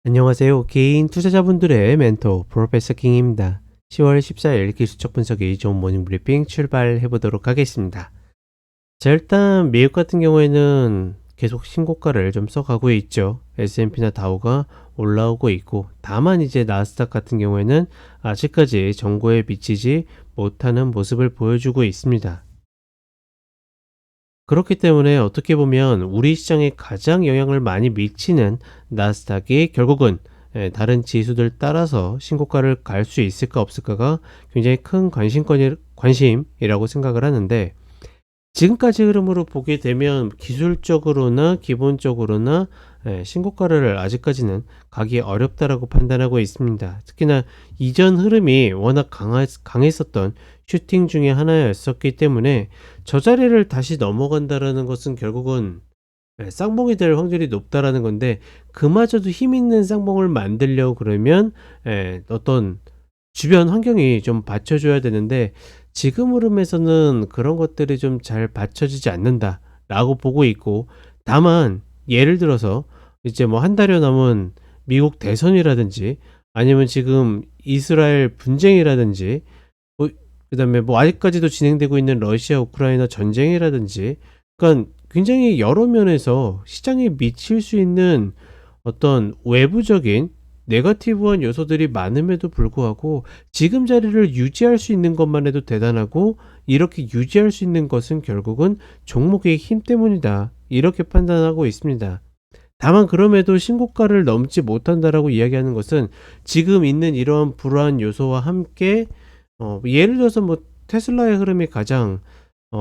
안녕하세요. 개인 투자자분들의 멘토 프로페서 킹입니다. 10월 14일 기술적 분석이 좋은 모닝 브리핑 출발해 보도록 하겠습니다. 자, 일단 미국 같은 경우에는 계속 신고가를 좀 써가고 있죠. S&P나 다우가 올라오고 있고, 다만 이제 나스닥 같은 경우에는 아직까지 정고에 미치지 못하는 모습을 보여주고 있습니다. 그렇기 때문에 어떻게 보면 우리 시장에 가장 영향을 많이 미치는 나스닥이 결국은 다른 지수들 따라서 신고가를 갈 수 있을까 없을까가 굉장히 큰 관심이라고 생각을 하는데, 지금까지 흐름으로 보게 되면 기술적으로나 기본적으로나 신고가를 아직까지는 가기 어렵다라고 판단하고 있습니다. 특히나 이전 흐름이 워낙 강했었던 슈팅 중에 하나였었기 때문에 저 자리를 다시 넘어간다라는 것은 결국은 쌍봉이 될 확률이 높다라는 건데, 그마저도 힘 있는 쌍봉을 만들려고 그러면 어떤 주변 환경이 좀 받쳐줘야 되는데, 지금 흐름에서는 그런 것들이 좀 잘 받쳐지지 않는다라고 보고 있고, 다만 예를 들어서 이제 뭐 한 달여 남은 미국 대선이라든지 아니면 지금 이스라엘 분쟁이라든지 그다음에 뭐 아직까지도 진행되고 있는 러시아 우크라이나 전쟁이라든지, 그러니까 굉장히 여러 면에서 시장에 미칠 수 있는 어떤 외부적인 네거티브한 요소들이 많음에도 불구하고 지금 자리를 유지할 수 있는 것만 해도 대단하고, 이렇게 유지할 수 있는 것은 결국은 종목의 힘 때문이다, 이렇게 판단하고 있습니다. 다만 그럼에도 신고가를 넘지 못한다라고 이야기하는 것은 지금 있는 이러한 불안 요소와 함께 예를 들어서 뭐 테슬라의 흐름이 가장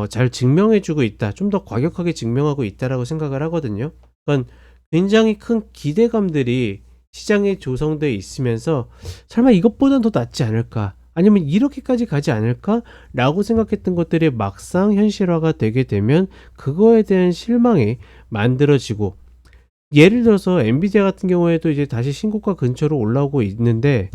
잘 증명해주고 있다, 좀 더 과격하게 증명하고 있다라고 생각을 하거든요. 그러니까 굉장히 큰 기대감들이 시장에 조성되어 있으면서 설마 이것보단 더 낫지 않을까, 아니면 이렇게까지 가지 않을까 라고 생각했던 것들이 막상 현실화가 되게 되면 그거에 대한 실망이 만들어지고, 예를 들어서 엔비디아 같은 경우에도 이제 다시 신고가 근처로 올라오고 있는데,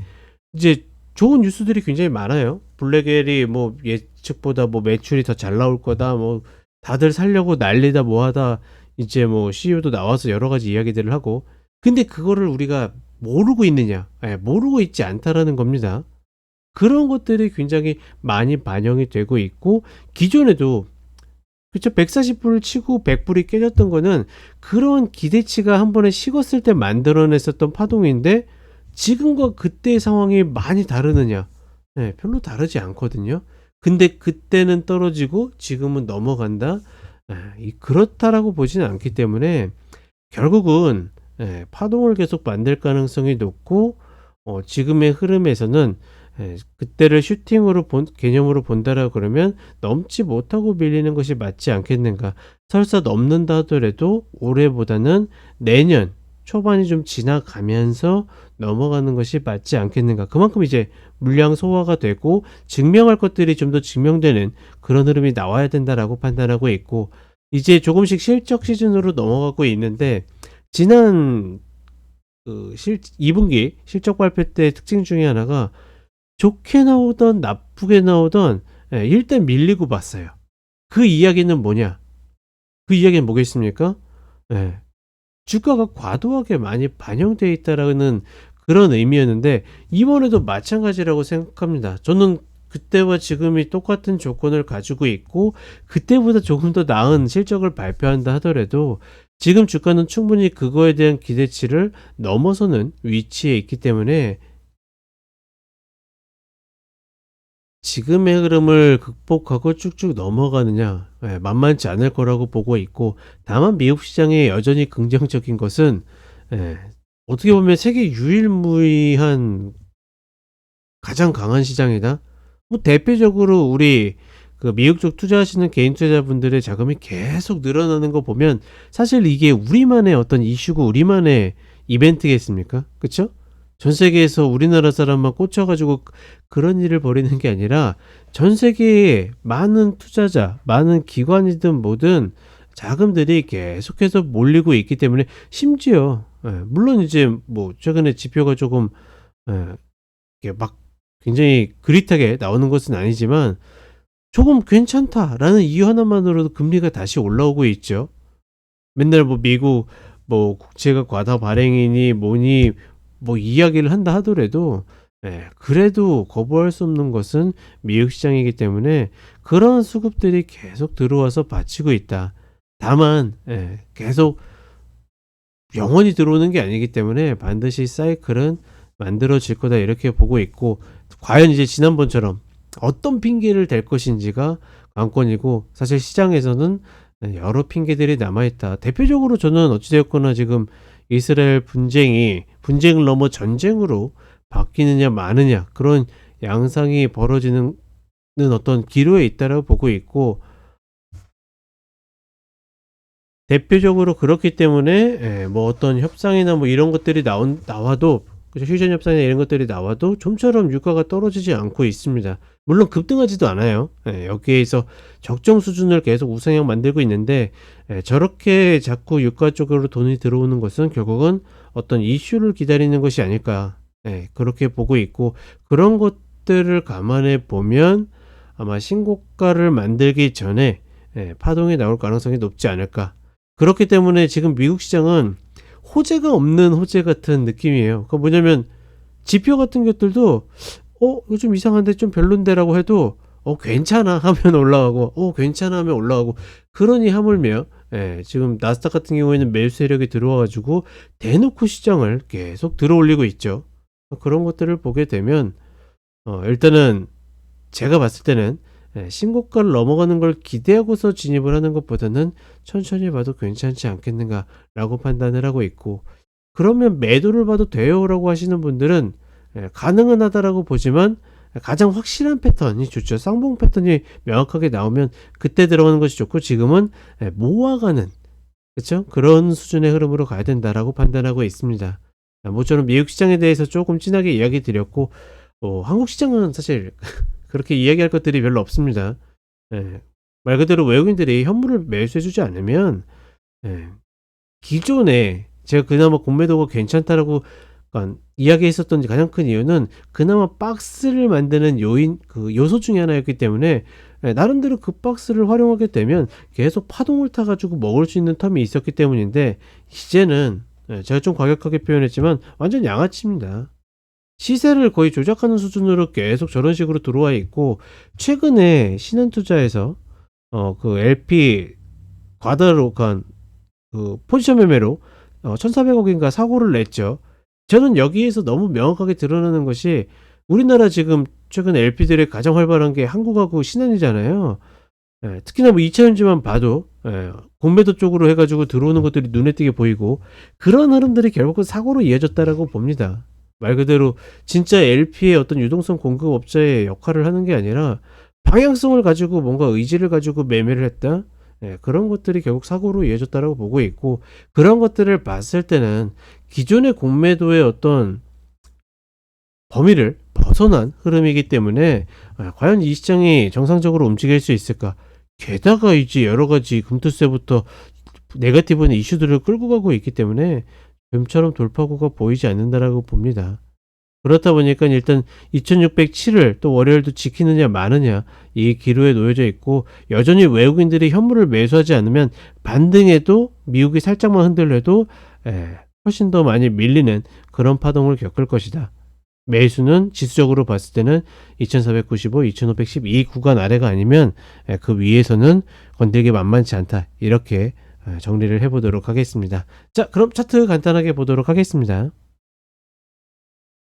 이제 좋은 뉴스들이 굉장히 많아요. 블랙웰이 뭐 예측보다 뭐 매출이 더 잘 나올 거다, 뭐 다들 살려고 난리다 뭐하다, 이제 뭐 CEO도 나와서 여러 가지 이야기들을 하고, 근데 그거를 우리가 모르고 있느냐? 모르고 있지 않다라는 겁니다. 그런 것들이 굉장히 많이 반영이 되고 있고, 기존에도 그쵸, 140불을 치고 100불이 깨졌던 거는 그런 기대치가 한 번에 식었을 때 만들어냈었던 파동인데, 지금과 그때의 상황이 많이 다르느냐? 별로 다르지 않거든요. 근데 그때는 떨어지고 지금은 넘어간다? 그렇다라고 보지는 않기 때문에 결국은 파동을 계속 만들 가능성이 높고, 지금의 흐름에서는 그때를 슈팅으로 개념으로 본다라고 그러면 넘지 못하고 밀리는 것이 맞지 않겠는가. 설사 넘는다 하더라도 올해보다는 내년 초반이 좀 지나가면서 넘어가는 것이 맞지 않겠는가. 그만큼 이제 물량 소화가 되고 증명할 것들이 좀 더 증명되는 그런 흐름이 나와야 된다라고 판단하고 있고, 이제 조금씩 실적 시즌으로 넘어가고 있는데, 지난 2분기 실적 발표 때 특징 중에 하나가 좋게 나오던 나쁘게 나오던 일단 밀리고 봤어요. 그 이야기는 뭐냐? 그 이야기는 뭐겠습니까? 예, 주가가 과도하게 많이 반영되어 있다라는 그런 의미였는데, 이번에도 마찬가지라고 생각합니다. 저는 그때와 지금이 똑같은 조건을 가지고 있고 그때보다 조금 더 나은 실적을 발표한다 하더라도 지금 주가는 충분히 그거에 대한 기대치를 넘어서는 위치에 있기 때문에 지금의 흐름을 극복하고 쭉쭉 넘어가느냐, 만만치 않을 거라고 보고 있고, 다만 미국 시장이 여전히 긍정적인 것은 어떻게 보면 세계 유일무이한 가장 강한 시장이다. 뭐 대표적으로 우리 그 미국 쪽 투자하시는 개인 투자자분들의 자금이 계속 늘어나는 거 보면 사실 이게 우리만의 어떤 이슈고 우리만의 이벤트겠습니까? 그쵸? 전 세계에서 우리나라 사람만 꽂혀가지고 그런 일을 벌이는 게 아니라 전 세계의 많은 투자자, 많은 기관이든 뭐든 자금들이 계속해서 몰리고 있기 때문에, 심지어 물론 이제 뭐 최근에 지표가 조금 이게 막 굉장히 그릿하게 나오는 것은 아니지만 조금 괜찮다라는 이유 하나만으로도 금리가 다시 올라오고 있죠. 맨날 뭐 미국 뭐 국채가 과다 발행이니 뭐니 뭐 이야기를 한다 하더라도 그래도 거부할 수 없는 것은 미국 시장이기 때문에 그런 수급들이 계속 들어와서 받치고 있다. 다만 계속 영원히 들어오는 게 아니기 때문에 반드시 사이클은 만들어질 거다 이렇게 보고 있고, 과연 이제 지난번처럼 어떤 핑계를 댈 것인지가 관건이고, 사실 시장에서는 여러 핑계들이 남아있다. 대표적으로 저는 어찌되었거나 지금 이스라엘 분쟁을 넘어 전쟁으로 바뀌느냐 마느냐, 그런 양상이 벌어지는 어떤 기로에 있다라고 보고 있고, 대표적으로 그렇기 때문에 뭐 어떤 협상이나 뭐 이런 것들이 나와도, 그죠? 휴전 협상이나 이런 것들이 나와도 좀처럼 유가가 떨어지지 않고 있습니다. 물론 급등하지도 않아요. 여기에서 적정 수준을 계속 우상향 만들고 있는데, 저렇게 자꾸 유가 쪽으로 돈이 들어오는 것은 결국은 어떤 이슈를 기다리는 것이 아닐까, 그렇게 보고 있고, 그런 것들을 감안해 보면 아마 신고가를 만들기 전에 파동이 나올 가능성이 높지 않을까. 그렇기 때문에 지금 미국 시장은 호재가 없는 호재 같은 느낌이에요. 그러니까 뭐냐면 지표 같은 것들도 이거 좀 이상한데 좀 별론데라고 해도 괜찮아 하면 올라가고 괜찮아 하면 올라가고, 그러니 하물며 지금 나스닥 같은 경우에는 매수 세력이 들어와 가지고 대놓고 시장을 계속 들어올리고 있죠. 그런 것들을 보게 되면 일단은 제가 봤을 때는 신고가를 넘어가는 걸 기대하고서 진입을 하는 것보다는 천천히 봐도 괜찮지 않겠는가라고 판단을 하고 있고, 그러면 매도를 봐도 돼요라고 하시는 분들은 가능은 하다라고 보지만 가장 확실한 패턴이 좋죠. 쌍봉 패턴이 명확하게 나오면 그때 들어가는 것이 좋고, 지금은 모아가는, 그렇죠? 그런 수준의 흐름으로 가야 된다라고 판단하고 있습니다. 모처럼 미국 시장에 대해서 조금 진하게 이야기 드렸고, 한국 시장은 사실 그렇게 이야기할 것들이 별로 없습니다. 말 그대로 외국인들이 현물을 매수해주지 않으면 기존에 제가 그나마 공매도가 괜찮다라고 이야기했었던 가장 큰 이유는 그나마 박스를 만드는 요소 중에 하나였기 때문에 나름대로 그 박스를 활용하게 되면 계속 파동을 타가지고 먹을 수 있는 텀이 있었기 때문인데, 이제는 제가 좀 과격하게 표현했지만 완전 양아치입니다. 시세를 거의 조작하는 수준으로 계속 저런 식으로 들어와 있고, 최근에 신한투자에서 그 LP 과다로 간 그 포지션 매매로 1,400억인가 사고를 냈죠. 저는 여기에서 너무 명확하게 드러나는 것이, 우리나라 지금 최근 LP들의 가장 활발한 게 한국하고 신한이잖아요. 특히나 뭐 2차전지만 봐도 공매도 쪽으로 해가지고 들어오는 것들이 눈에 띄게 보이고, 그런 흐름들이 결국은 사고로 이어졌다라고 봅니다. 말 그대로 진짜 LP의 어떤 유동성 공급업자의 역할을 하는 게 아니라 방향성을 가지고 뭔가 의지를 가지고 매매를 했다. 그런 것들이 결국 사고로 이어졌다라고 보고 있고, 그런 것들을 봤을 때는 기존의 공매도의 어떤 범위를 벗어난 흐름이기 때문에 과연 이 시장이 정상적으로 움직일 수 있을까? 게다가 이제 여러 가지 금투세부터 네거티브한 이슈들을 끌고 가고 있기 때문에 뱀처럼 돌파구가 보이지 않는다라고 봅니다. 그렇다 보니까 일단 2607을 또 월요일도 지키느냐 마느냐, 이 기로에 놓여져 있고, 여전히 외국인들이 현물을 매수하지 않으면 반등해도 미국이 살짝만 흔들려도 훨씬 더 많이 밀리는 그런 파동을 겪을 것이다. 매수는 지수적으로 봤을 때는 2495, 2512 구간 아래가 아니면 그 위에서는 건들기 만만치 않다. 이렇게 정리를 해보도록 하겠습니다. 자, 그럼 차트 간단하게 보도록 하겠습니다.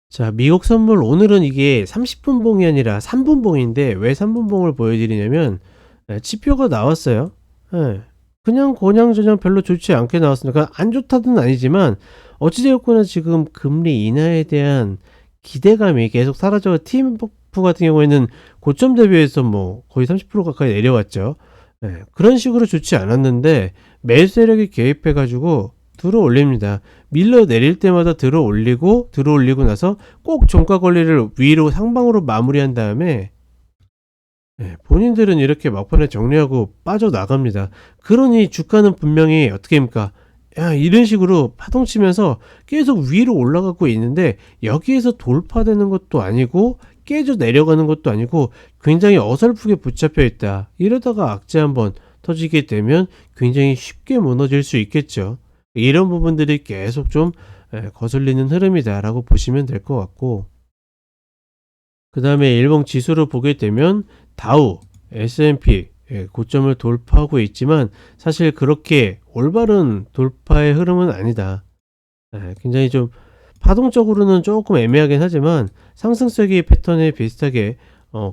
자, 미국 선물 오늘은 이게 30분 봉이 아니라 3분 봉인데, 왜 3분 봉을 보여드리냐면 지표가 나왔어요. 그냥 저냥 별로 좋지 않게 나왔으니까, 안 좋다는 아니지만 어찌되었거나 지금 금리 인하에 대한 기대감이 계속 사라져, TMF 같은 경우에는 고점 대비해서 뭐 거의 30% 가까이 내려왔죠. 그런 식으로 좋지 않았는데 매수 세력이 개입해가지고 들어 올립니다. 밀러 내릴 때마다 들어 올리고 나서 꼭 종가 권리를 위로 상방으로 마무리한 다음에 본인들은 이렇게 막판에 정리하고 빠져나갑니다. 그러니 주가는 분명히 어떻게 합니까? 이런 식으로 파동치면서 계속 위로 올라가고 있는데, 여기에서 돌파되는 것도 아니고 깨져 내려가는 것도 아니고 굉장히 어설프게 붙잡혀 있다. 이러다가 악재 한번 터지게 되면 굉장히 쉽게 무너질 수 있겠죠. 이런 부분들이 계속 좀 거슬리는 흐름이다라고 보시면 될 것 같고, 그 다음에 일봉 지수로 보게 되면 다우, S&P 고점을 돌파하고 있지만 사실 그렇게 올바른 돌파의 흐름은 아니다. 굉장히 좀 파동적으로는 조금 애매하긴 하지만 상승세기 패턴에 비슷하게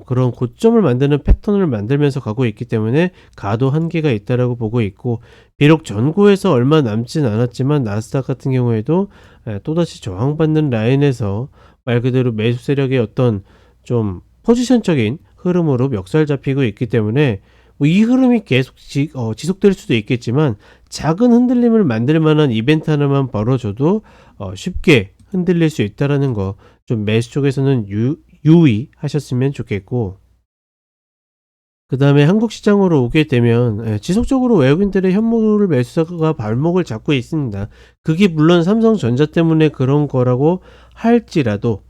그런 고점을 만드는 패턴을 만들면서 가고 있기 때문에 가도 한계가 있다라고 보고 있고, 비록 전고에서 얼마 남진 않았지만 나스닥 같은 경우에도 또다시 저항받는 라인에서 말 그대로 매수 세력의 어떤 좀 포지션적인 흐름으로 멱살 잡히고 있기 때문에 뭐이 흐름이 계속 지속될 수도 있겠지만 작은 흔들림을 만들 만한 이벤트 하나만 벌어줘도 쉽게 흔들릴 수 있다라는 거 좀 매수 쪽에서는 유의하셨으면 좋겠고, 그 다음에 한국 시장으로 오게 되면 지속적으로 외국인들의 현물 매수가 발목을 잡고 있습니다. 그게 물론 삼성전자 때문에 그런 거라고 할지라도,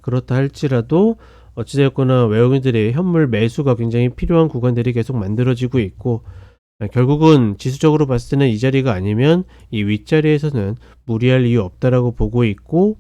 그렇다 할지라도 어찌되었거나 외국인들의 현물 매수가 굉장히 필요한 구간들이 계속 만들어지고 있고, 결국은 지수적으로 봤을 때는 이 자리가 아니면 이 윗자리에서는 무리할 이유 없다라고 보고 있고,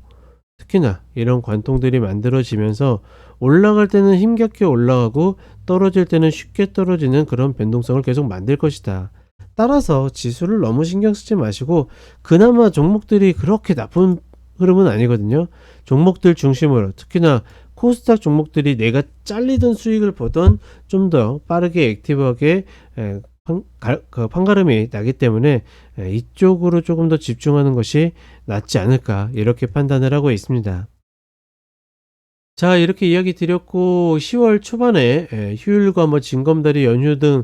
특히나 이런 관통들이 만들어지면서 올라갈 때는 힘겹게 올라가고 떨어질 때는 쉽게 떨어지는 그런 변동성을 계속 만들 것이다. 따라서 지수를 너무 신경 쓰지 마시고, 그나마 종목들이 그렇게 나쁜 흐름은 아니거든요. 종목들 중심으로, 특히나 코스닥 종목들이 내가 잘리던 수익을 보던 좀 더 빠르게 액티브하게 판가름이 나기 때문에 이쪽으로 조금 더 집중하는 것이 낫지 않을까, 이렇게 판단을 하고 있습니다. 자, 이렇게 이야기 드렸고, 10월 초반에 휴일과 뭐 징검다리 연휴 등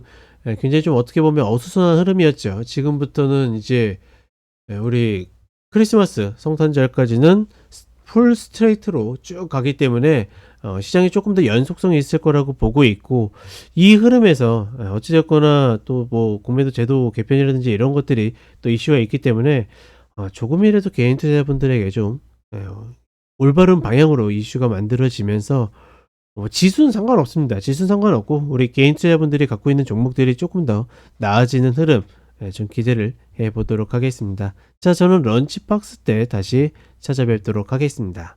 굉장히 좀 어떻게 보면 어수선한 흐름이었죠. 지금부터는 이제 우리 크리스마스 성탄절까지는 풀 스트레이트로 쭉 가기 때문에 시장이 조금 더 연속성이 있을 거라고 보고 있고, 이 흐름에서 어찌됐거나 또 뭐 공매도 제도 개편이라든지 이런 것들이 또 이슈가 있기 때문에 조금이라도 개인 투자자분들에게 좀 올바른 방향으로 이슈가 만들어지면서 지수는 상관없습니다. 지수는 상관없고 우리 개인 투자자분들이 갖고 있는 종목들이 조금 더 나아지는 흐름 좀 기대를 해보도록 하겠습니다. 자, 저는 런치박스 때 다시 찾아뵙도록 하겠습니다.